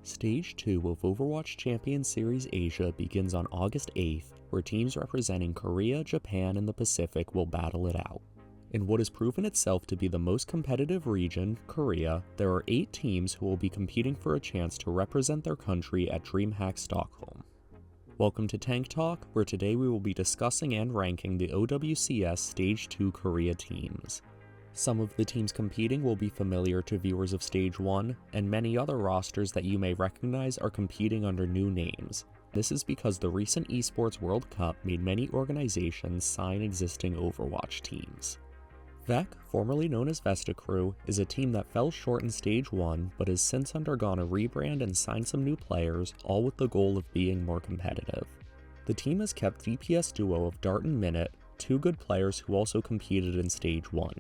Stage 2 of Overwatch Champions Series Asia begins on August 8th, where teams representing Korea, Japan, and the Pacific will battle it out. In what has proven itself to be the most competitive region, Korea, there are 8 teams who will be competing for a chance to represent their country at DreamHack Stockholm. Welcome to Tank Talk, where today we will be discussing and ranking the OWCS Stage 2 Korea teams. Some of the teams competing will be familiar to viewers of Stage 1, and many other rosters that you may recognize are competing under new names. This is because the recent Esports World Cup made many organizations sign existing Overwatch teams. VEC, formerly known as Vesta Crew, is a team that fell short in Stage 1 but has since undergone a rebrand and signed some new players, all with the goal of being more competitive. The team has kept DPS duo of Dart and Minute, 2 good players who also competed in Stage 1.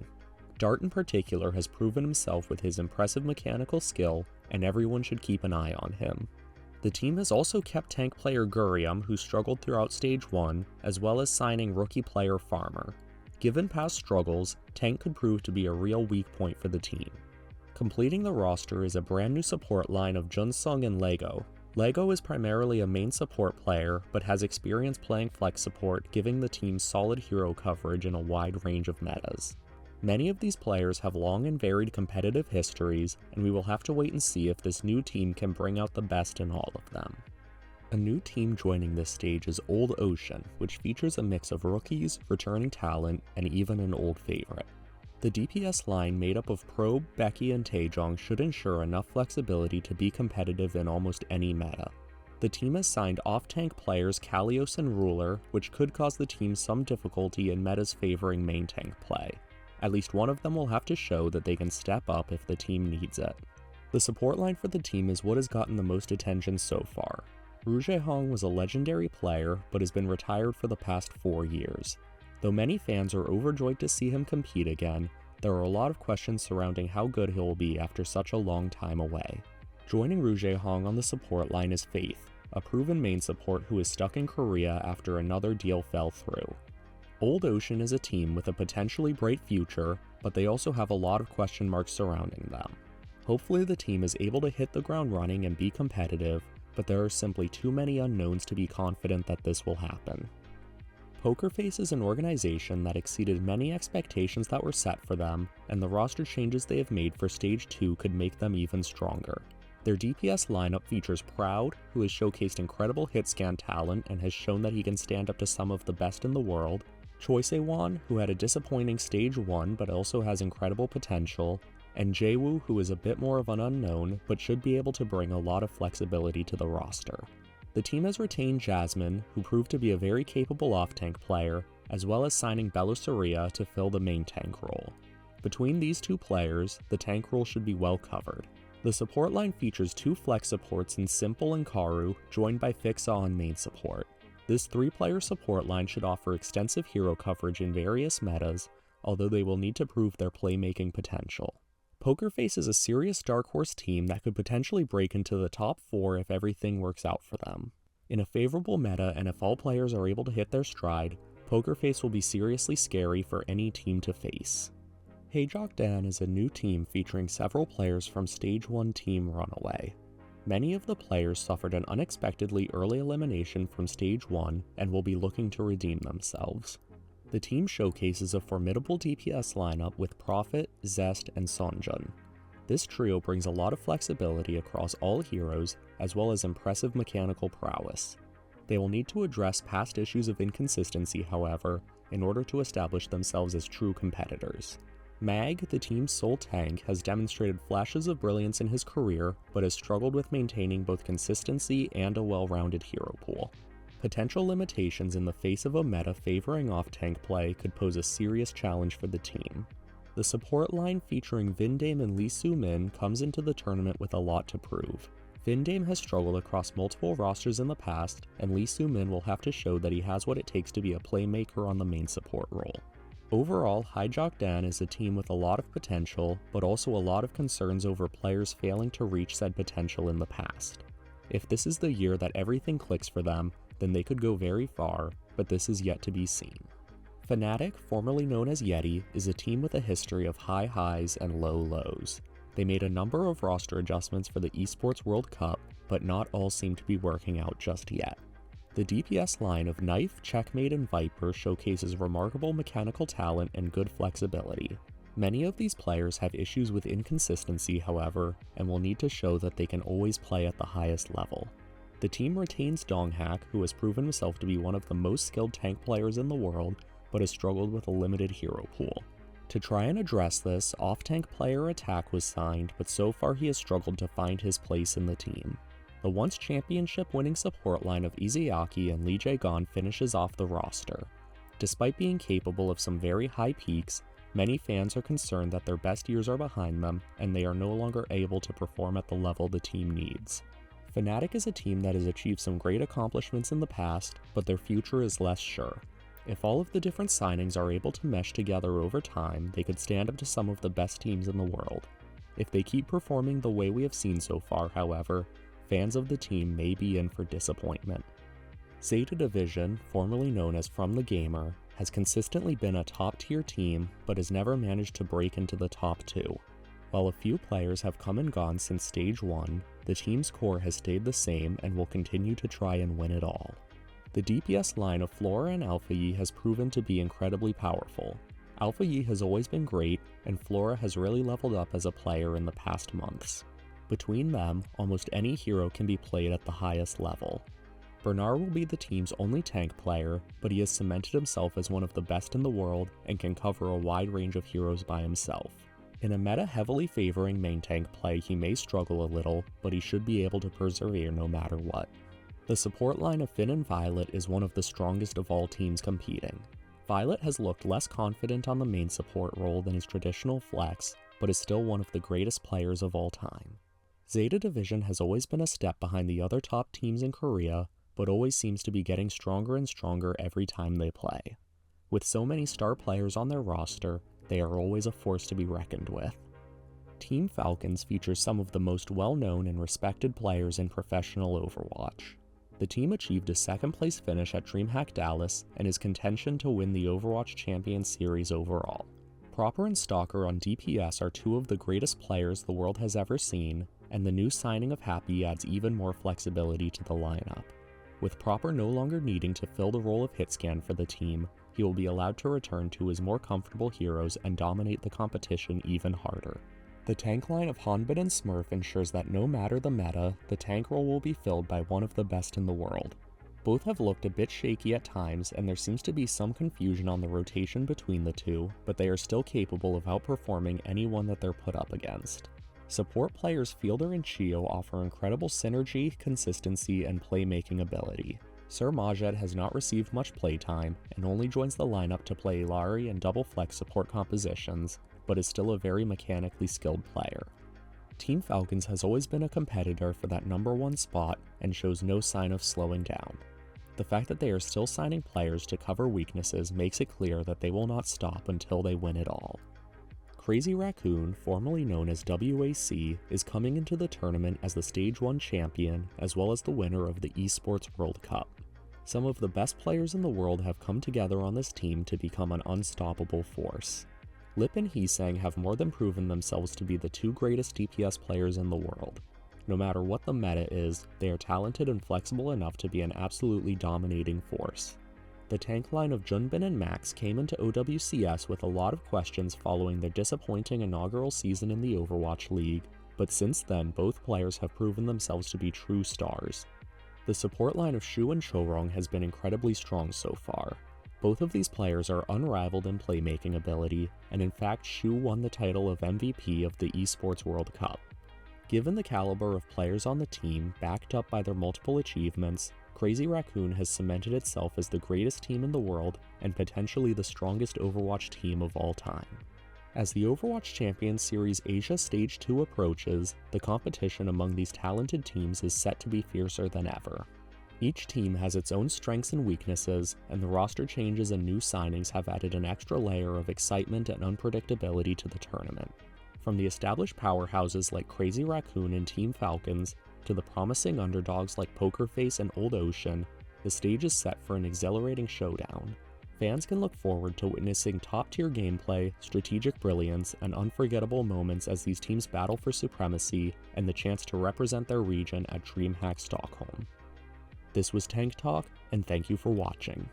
Dart in particular has proven himself with his impressive mechanical skill, and everyone should keep an eye on him. The team has also kept tank player Gurium, who struggled throughout Stage 1, as well as signing rookie player Farmer. Given past struggles, tank could prove to be a real weak point for the team. Completing the roster is a brand new support line of Junsung and Lego. Lego is primarily a main support player, but has experience playing flex support, giving the team solid hero coverage in a wide range of metas. Many of these players have long and varied competitive histories, and we will have to wait and see if this new team can bring out the best in all of them. A new team joining this stage is Old Ocean, which features a mix of rookies, returning talent, and even an old favorite. The DPS line made up of Probe, Becky, and Taejong should ensure enough flexibility to be competitive in almost any meta. The team has signed off-tank players Kalios and Ruler, which could cause the team some difficulty in metas favoring main tank play. At least one of them will have to show that they can step up if the team needs it. The support line for the team is what has gotten the most attention so far. Rouge Hong was a legendary player, but has been retired for the past 4 years. Though many fans are overjoyed to see him compete again, there are a lot of questions surrounding how good he'll be after such a long time away. Joining Rouge Hong on the support line is Faith, a proven main support who is stuck in Korea after another deal fell through. Old Ocean is a team with a potentially bright future, but they also have a lot of question marks surrounding them. Hopefully the team is able to hit the ground running and be competitive, but there are simply too many unknowns to be confident that this will happen. Pokerface is an organization that exceeded many expectations that were set for them, and the roster changes they have made for Stage 2 could make them even stronger. Their DPS lineup features Proud, who has showcased incredible hit scan talent and has shown that he can stand up to some of the best in the world, Choi Se-won, who had a disappointing Stage 1 but also has incredible potential, and Jaewoo, who is a bit more of an unknown but should be able to bring a lot of flexibility to the roster. The team has retained Jasmine, who proved to be a very capable off-tank player, as well as signing Belisariya to fill the main tank role. Between these 2 players, the tank role should be well covered. The support line features 2 flex supports in Simple and Karu, joined by Fixa on main support. This 3-player support line should offer extensive hero coverage in various metas, although they will need to prove their playmaking potential. Pokerface is a serious dark horse team that could potentially break into the top 4 if everything works out for them. In a favorable meta and if all players are able to hit their stride, Pokerface will be seriously scary for any team to face. Haejokdan is a new team featuring several players from Stage 1 Team Runaway. Many of the players suffered an unexpectedly early elimination from Stage 1 and will be looking to redeem themselves. The team showcases a formidable DPS lineup with Prophet, Zest, and Sonjun. This trio brings a lot of flexibility across all heroes, as well as impressive mechanical prowess. They will need to address past issues of inconsistency, however, in order to establish themselves as true competitors. Mag, the team's sole tank, has demonstrated flashes of brilliance in his career, but has struggled with maintaining both consistency and a well-rounded hero pool. Potential limitations in the face of a meta favoring off-tank play could pose a serious challenge for the team. The support line featuring Vindame and Lee Soo-min comes into the tournament with a lot to prove. Vindame has struggled across multiple rosters in the past, and Lee Soo-min will have to show that he has what it takes to be a playmaker on the main support role. Overall, Haejokdan is a team with a lot of potential, but also a lot of concerns over players failing to reach said potential in the past. If this is the year that everything clicks for them, then they could go very far, but this is yet to be seen. Fnatic, formerly known as Yeti, is a team with a history of high highs and low lows. They made a number of roster adjustments for the Esports World Cup, but not all seem to be working out just yet. The DPS line of Knife, Checkmate, and Viper showcases remarkable mechanical talent and good flexibility. Many of these players have issues with inconsistency, however, and will need to show that they can always play at the highest level. The team retains Donghak, who has proven himself to be one of the most skilled tank players in the world, but has struggled with a limited hero pool. To try and address this, off-tank player Attack was signed, but so far he has struggled to find his place in the team. The once championship-winning support line of Izayaki and Lee Jae-gon finishes off the roster. Despite being capable of some very high peaks, many fans are concerned that their best years are behind them and they are no longer able to perform at the level the team needs. Fnatic is a team that has achieved some great accomplishments in the past, but their future is less sure. If all of the different signings are able to mesh together over time, they could stand up to some of the best teams in the world. If they keep performing the way we have seen so far, however, fans of the team may be in for disappointment. Zeta Division, formerly known as From the Gamer, has consistently been a top-tier team, but has never managed to break into the top 2. While a few players have come and gone since Stage 1, the team's core has stayed the same and will continue to try and win it all. The DPS line of Flora and Alpha Yi has proven to be incredibly powerful. Alpha Yi has always been great, and Flora has really leveled up as a player in the past months. Between them, almost any hero can be played at the highest level. Bernard will be the team's only tank player, but he has cemented himself as one of the best in the world and can cover a wide range of heroes by himself. In a meta heavily favoring main tank play, he may struggle a little, but he should be able to persevere no matter what. The support line of Finn and Violet is one of the strongest of all teams competing. Violet has looked less confident on the main support role than his traditional flex, but is still one of the greatest players of all time. Zeta Division has always been a step behind the other top teams in Korea, but always seems to be getting stronger and stronger every time they play. With so many star players on their roster, they are always a force to be reckoned with. Team Falcons features some of the most well-known and respected players in professional Overwatch. The team achieved a second-place finish at DreamHack Dallas and is contention to win the Overwatch Champions Series overall. Proper and Stalker on DPS are two of the greatest players the world has ever seen, and the new signing of Happy adds even more flexibility to the lineup. With Proper no longer needing to fill the role of hitscan for the team, he will be allowed to return to his more comfortable heroes and dominate the competition even harder. The tank line of Hanbin and Smurf ensures that no matter the meta, the tank role will be filled by one of the best in the world. Both have looked a bit shaky at times, and there seems to be some confusion on the rotation between the two, but they are still capable of outperforming anyone that they're put up against. Support players Fielder and Chio offer incredible synergy, consistency, and playmaking ability. Sir Majed has not received much playtime and only joins the lineup to play Ilari and double flex support compositions, but is still a very mechanically skilled player. Team Falcons has always been a competitor for that number 1 spot and shows no sign of slowing down. The fact that they are still signing players to cover weaknesses makes it clear that they will not stop until they win it all. Crazy Raccoon, formerly known as WAC, is coming into the tournament as the Stage 1 champion as well as the winner of the Esports World Cup. Some of the best players in the world have come together on this team to become an unstoppable force. Lip and Heesang have more than proven themselves to be the two greatest DPS players in the world. No matter what the meta is, they are talented and flexible enough to be an absolutely dominating force. The tank line of Junbin and Max came into OWCS with a lot of questions following their disappointing inaugural season in the Overwatch League, but since then both players have proven themselves to be true stars. The support line of Shu and Chorong has been incredibly strong so far. Both of these players are unrivaled in playmaking ability, and in fact Shu won the title of MVP of the Esports World Cup. Given the caliber of players on the team, backed up by their multiple achievements, Crazy Raccoon has cemented itself as the greatest team in the world and potentially the strongest Overwatch team of all time. As the Overwatch Champions Series Asia Stage 2 approaches, the competition among these talented teams is set to be fiercer than ever. Each team has its own strengths and weaknesses, and the roster changes and new signings have added an extra layer of excitement and unpredictability to the tournament. From the established powerhouses like Crazy Raccoon and Team Falcons, to the promising underdogs like Poker Face and Old Ocean, the stage is set for an exhilarating showdown. fans can look forward to witnessing top-tier gameplay, strategic brilliance, and unforgettable moments as these teams battle for supremacy and the chance to represent their region at DreamHack Stockholm. This was Tank Talk, and thank you for watching.